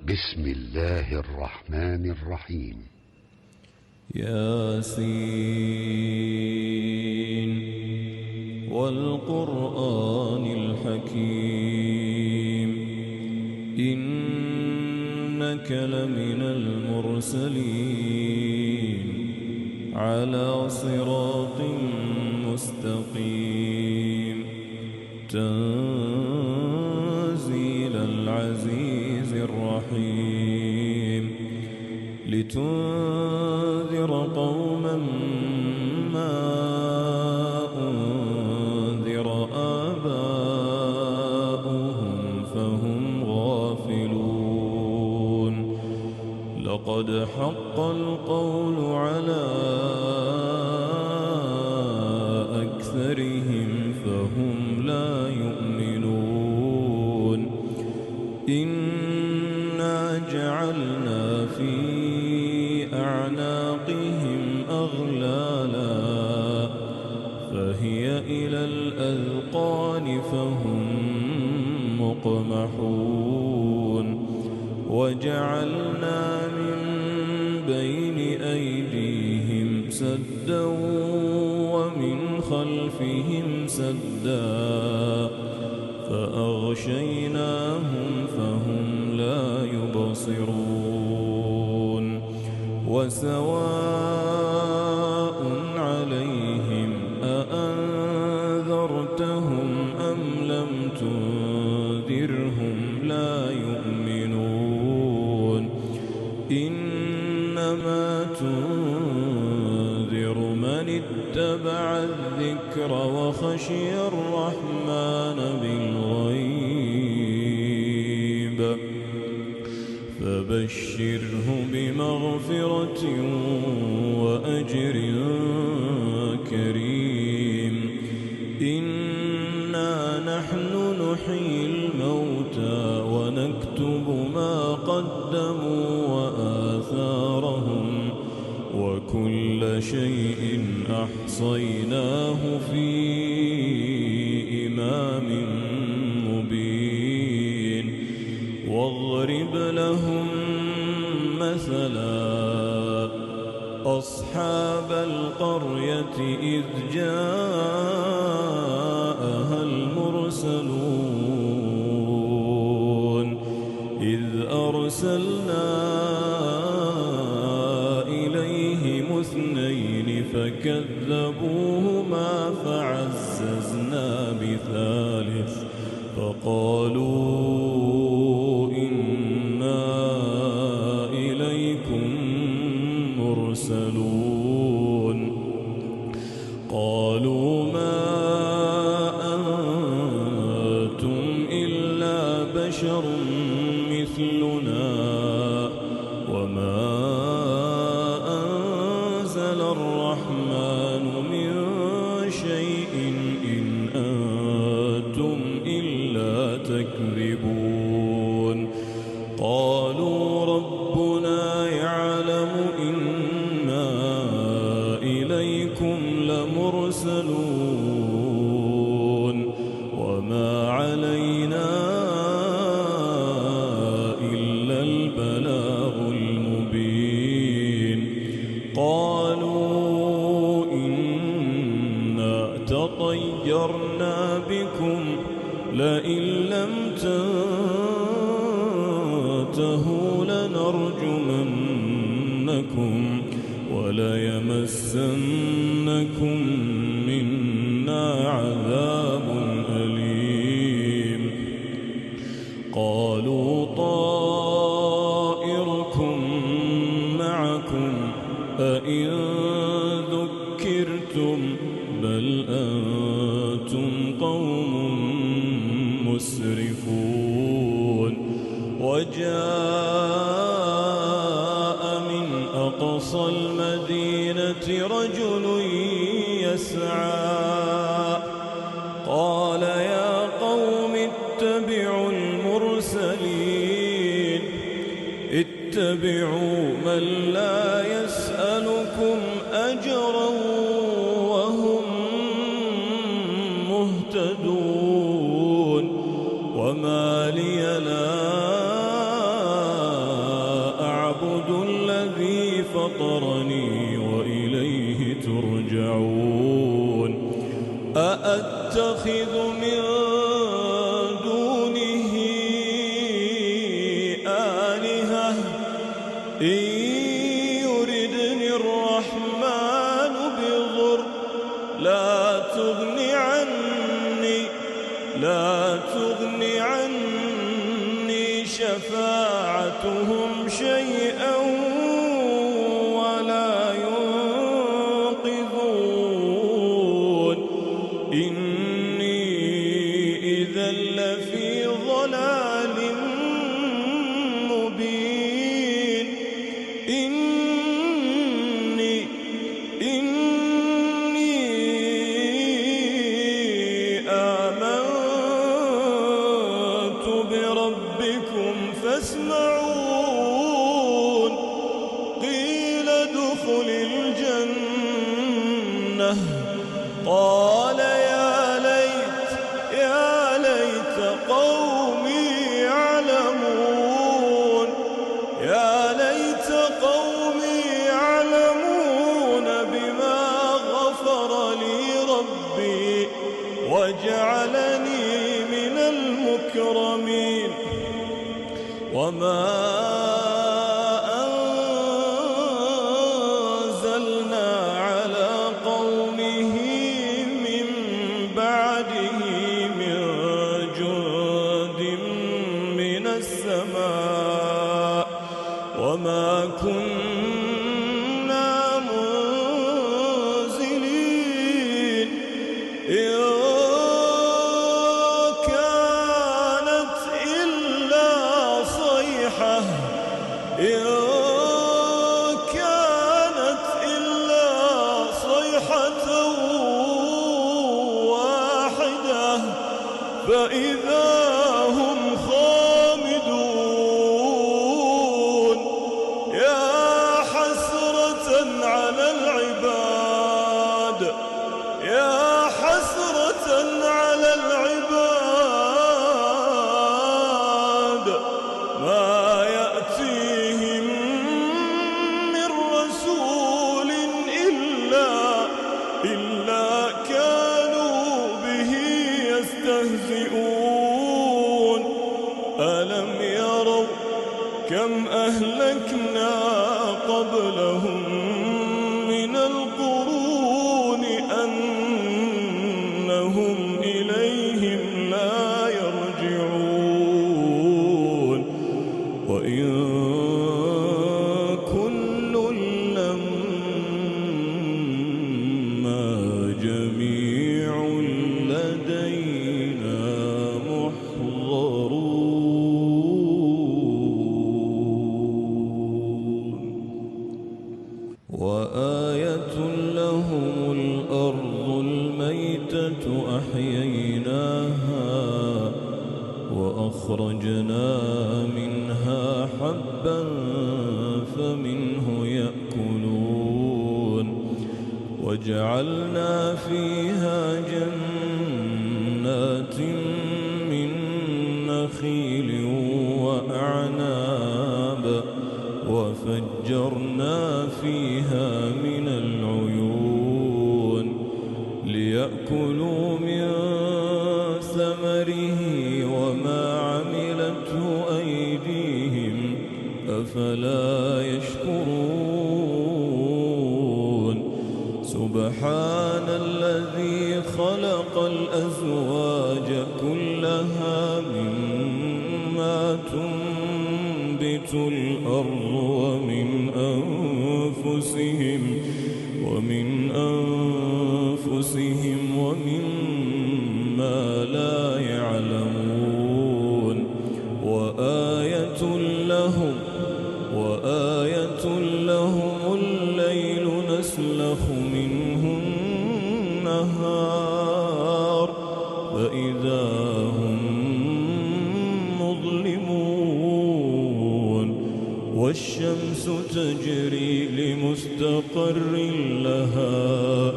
بسم الله الرحمن الرحيم. ياسين والقرآن الحكيم إنك لمن المرسلين على صراط مستقيم تنزيل العزيز الرحيم لتنذر قوما ما أنذر آباؤهم فهم غافلون لقد حق القول على أكثرهم فهم لا يؤمنون إنا جعلنا في أعناقهم أغلالا فهي إلى الأذقان فهم مقمحون وجعلنا من بين أيديهم سدا ومن خلفهم سدا فأغشيناهم فهم لا يبصرون وسواء عليهم أأنذرتهم أم لم تنذرهم لا يؤمنون إنما تنذر من اتبع الذكر وخشي الرحمن بالغيب فبشره بمغفرة وأجر كريم إنا نحن نحيي الموتى ونكتب ما قدموا وآثارهم وكل شيء أحصيناه في إمام مبين واضرب لهم مثلا أصحاب القرية إذ جاءها المرسلون إذ أرسلنا إليهم اثنين فكذبوهما فعززنا بثالث فقالوا إنا إليكم مرسلون قالوا ما أنتم إلا بشر مثلنا وما أنزل الرحمن من شيء إن أنتم إلا تكذبون قالوا ربنا يعلم إنا إليكم لمرسلون وما علينا إلا البلاغ المبين قالوا إنا تطيرنا بكم لئن لم تنتهوا لنرجمنكم وليمسنكم منا عذاب أليم قالوا طائركم معكم أئن ذكرتم بل أنتم قوم مسرفون وجاء من أقصى المدينة رجل يسعى قال يا قوم اتبعوا المرسلين اتبعوا من لا يسألكم أجرا وهم مهتدون وما لي لا فطرني وإليه ترجعون أأتخذ من دونه آلهة إن يردني الرحمن بضر لا تغن عني شفاعتهم شيئا ولا ينقذون إني إذا لفي ضلال مبين إني آمنت بربكم فاسمعون قيل ادخل الجنة قال يا ليت قومي يعلمون بما غفر لي ربي وجعلني من المكرمين وما أنزلنا على قومه من بعده من جند من السماء وما كنا منزلين إن كانت إلا صيحة واحدة فإذا هم خامدون يا حسرة على العباد ما يأتيهم من رسول إلا كانوا به يستهزئون ألم يروا كم أهلكنا قبلهم من القرون أنهم إليهم لا يرجعون وإن كل لما جميع لدينا محضرون وآية لهم الأرض الميتة أحييناها وأخرجنا منها حبا فمنه يأكلون وجعلنا فيها جنات من نخيل وأعناب وفجرنا فيها من العيون ليأكلوا من ثمره وما عملته أيديهم أفلا يشكرون سبحان الذي خلق الأزواج كلها مما تنبت الأرض ومن أنفسهم ومما لا يعلمون وآية لهم الليل نسلخ منه النهار فإذا هم مظلمون والشمس تجري لمستقر لها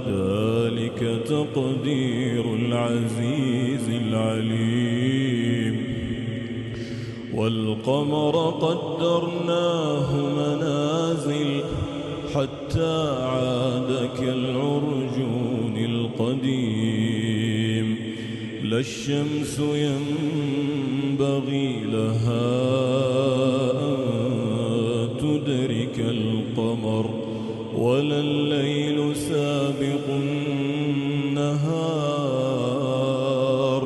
ذلك تقدير العزيز العليم والقمر قدرناه منازل متى عاد كالعرجون القديم. لا الشمس ينبغي لها أن تدرك القمر، ولا الليل سابق النهار،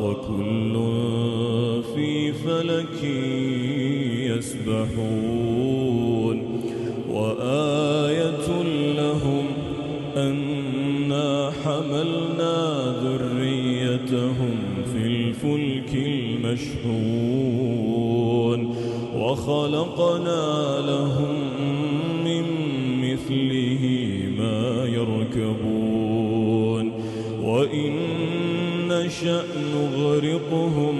وكل في فلك يسبحون. وآية لهم أنا حملنا ذريتهم في الفلك المشحون، وخلقنا لهم من مثله ما يركبون. وإن نشأ نغرقهم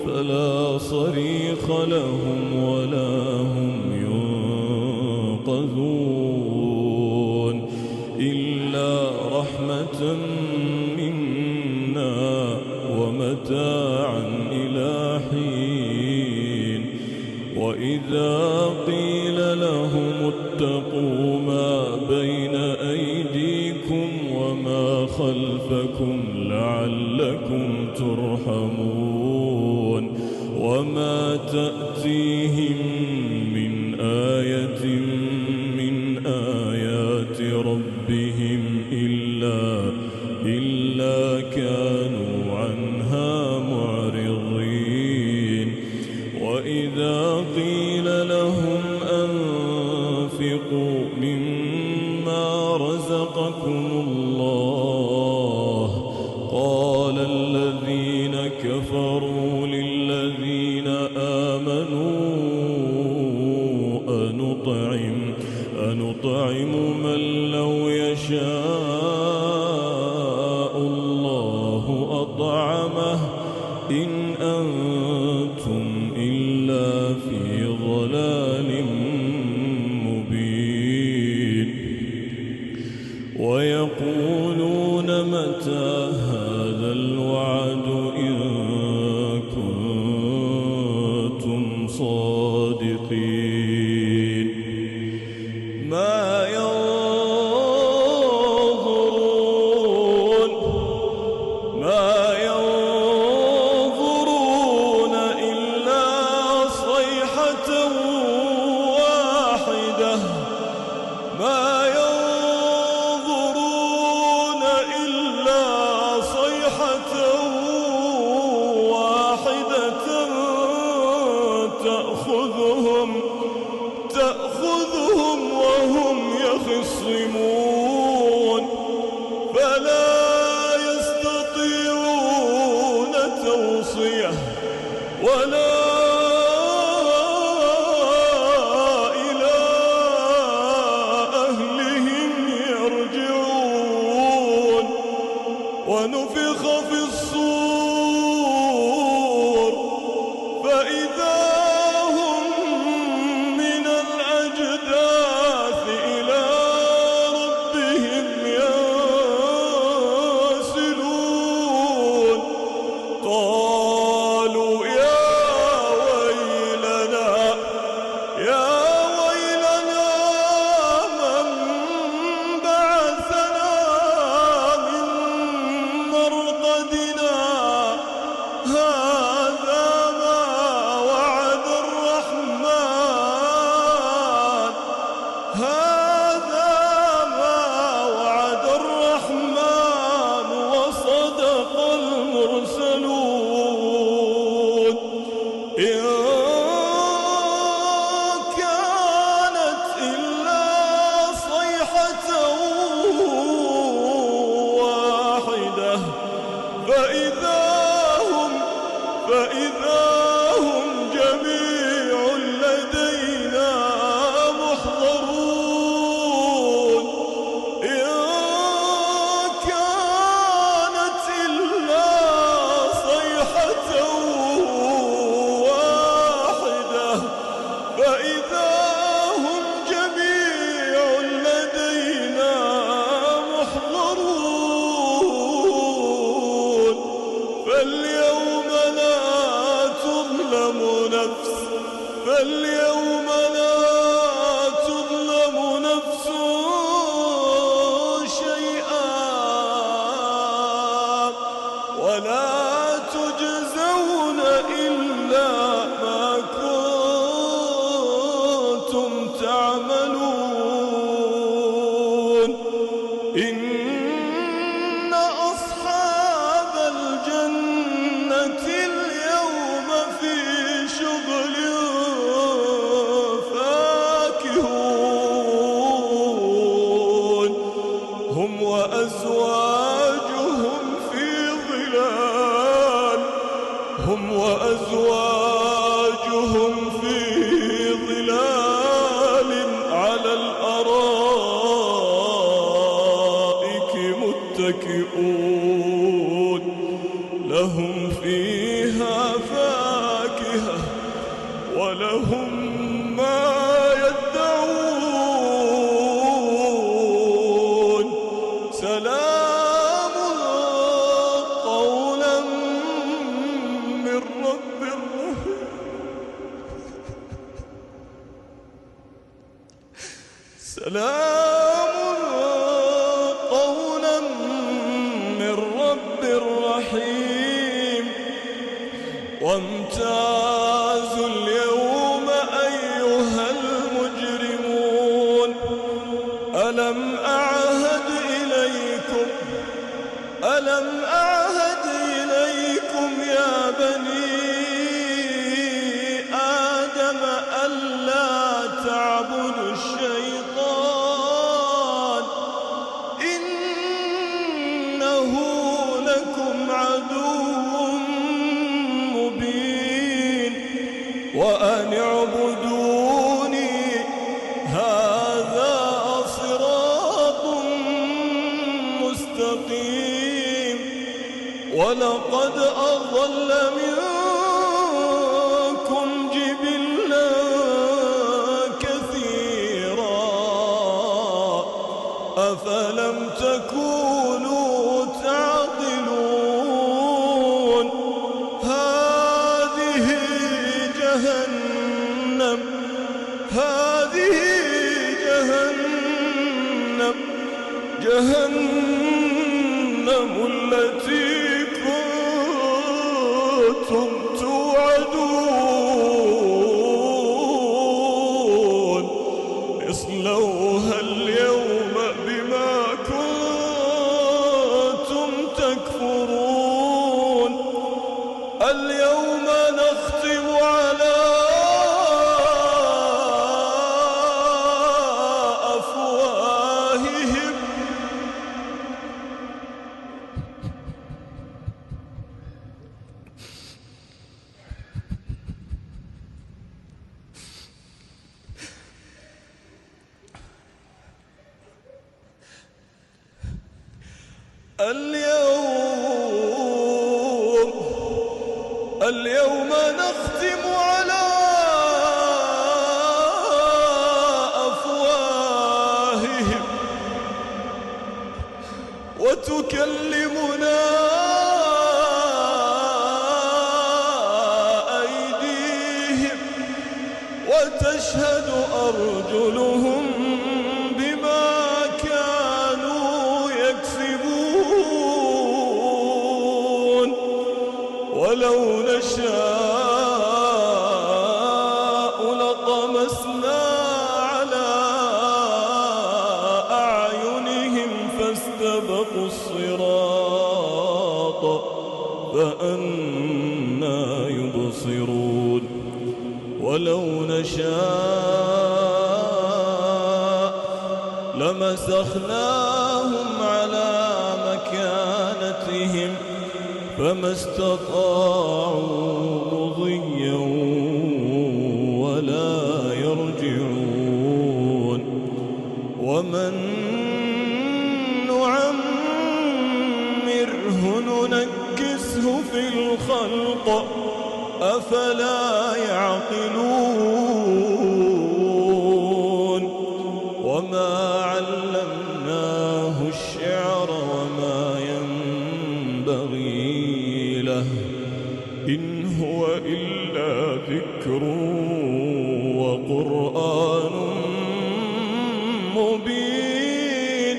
فلا صريخ لهم ولا هم ينقذون، إلا رحمة منا ومتاعا إلى حين. وإذا قيل لهم اتقوا ما بين أيديكم وما خلفكم لعلكم ترحمون، وما تأتيهم من آية من آيات ربهم إلا كانوا عنها معرضين. وإذا قيل لهم أنفقوا مما رزقكم الله، قال الذين كفروا للذين آمنوا أنطعم من لو يشاء الله أطعمه إن أنتم إلا في ضلال مبين. ويقولون متى هذا الوعد إن كنتم صادقين. ما ينظرون إلا صيحة واحدة، ما ينظرون إلا صيحة واحدة تأخذهم وهم يخصمون، فلا يستطيعون توصية ولا إلى أهلهم يرجعون. ونفخ في الصور فإذا هم من الأجداث إلى ربهم ينسلون. قالوا يا ويلنا من بعثنا من مرقدنا، هذا ما وعد الرحمن وصدق المرسلون. إن كانت إلا صيحة واحدة فإذا هم جميع لدينا محضرون. إن كانت إلا صيحة واحدة فإذا هم جميع لدينا محضرون. فاليوم لا تظلم نفس لهم ما يدعون سلام قولا من رب رحيم سلام قولا من رب رحيم وامتازوا اليوم أيها المجرمون ألم أعهد إليكم يا بني آدم ألا تعبدوا الشيطان إنه لكم عدو مبين وأن اعبدوني هذا صراط مستقيم ولقد أضل منكم جبلا كثيرا أفلم تكونوا تعقلون هذه جهنم التي كنتم توعدون اصلوها اليوم بما كنتم تكفرون اليوم نختم على أفواههم اليوم نختم على أفواههم وتكلمنا أيديهم وتشهد أرجلهم بما كانوا يكسبون ولو نشاء لطمسنا على أعينهم فاستبقوا الصراط فأنى يبصرون ولو نشاء لمسخناهم على مكانتهم فما استطاعوا مضيا ولا يرجعون ومن نعمره ننكسه في الخلق أفلا يعقلون وما علمناه الشعر وما ينبغي له إن هو إلا ذكر وقرآن مبين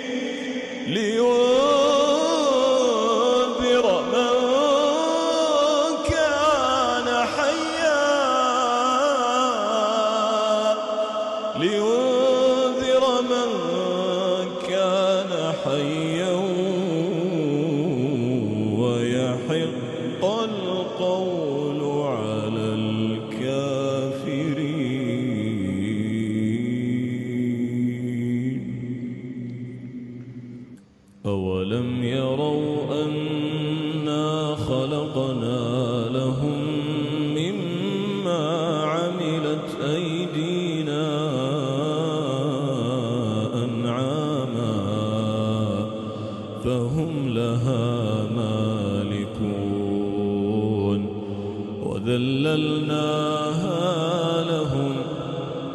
لينذر من كان حيا ويحق القول على الكافرين أولم يروا أنا خلقنا لهم مما عملت أيدينا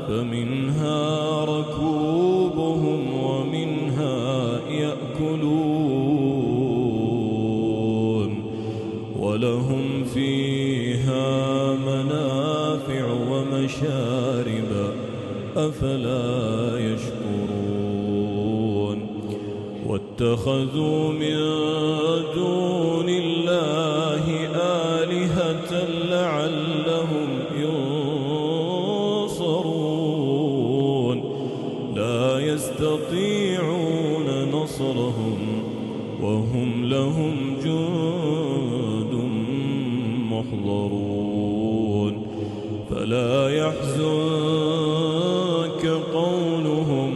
فمنها ركوبهم ومنها يأكلون ولهم فيها منافع ومشارب أفلا يشكرون واتخذوا من دون الله آلهة لعلهم ينصرون لا يستطيعون نصرهم وهم لهم جند محضرون فلا يحزنك قولهم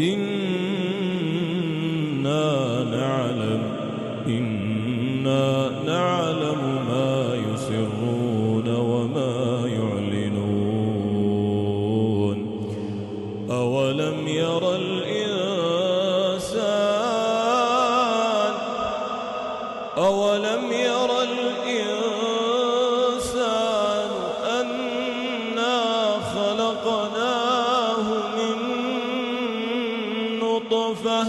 إنا نعلم ما يسرون وما يعلنون أولم ير الإنسان أنا خلقناه من نطفة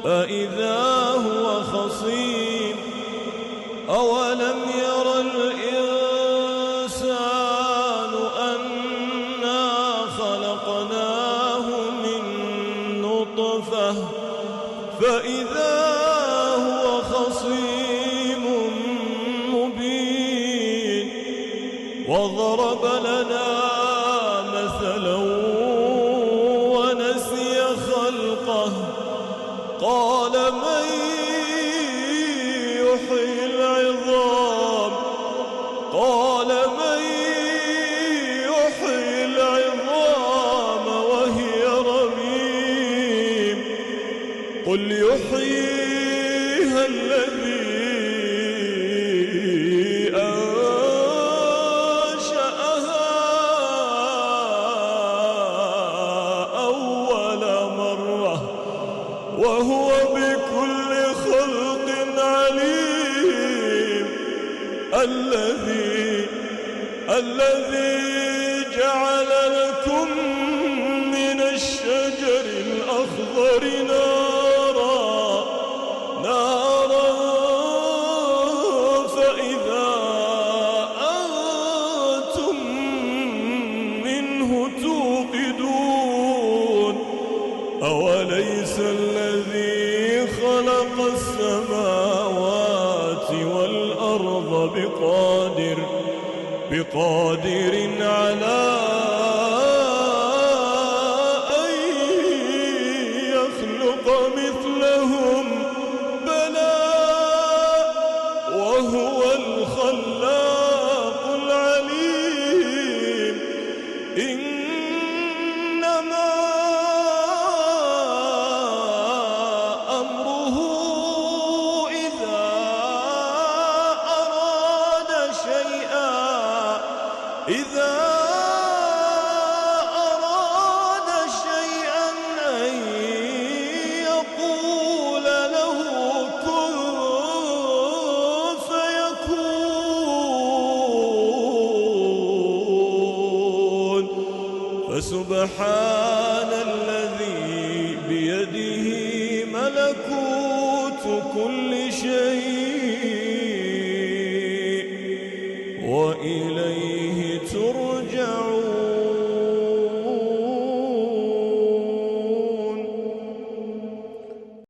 فإذا هو خصيم أولم ير الإنسان أنا خلقناه من نطفة فإذا هو خصيم مبين وضرب لنا مثلا ونسي خلقه قال من يحيي العظام وهي رميم قل يحييها الذي أنشأها أول مرة وهو بكل خلق عليم الذي جعل لكم من الشجر الأخضر نارا فإذا أنتم منه توقدون أوليس الذي خلق السماوات والأرض بقادر على أن يخلق مثلهم بلى وهو الخلاق العليم إنما أمره إذا أراد شيئا أن يقول له كن فيكون فسبحان الذي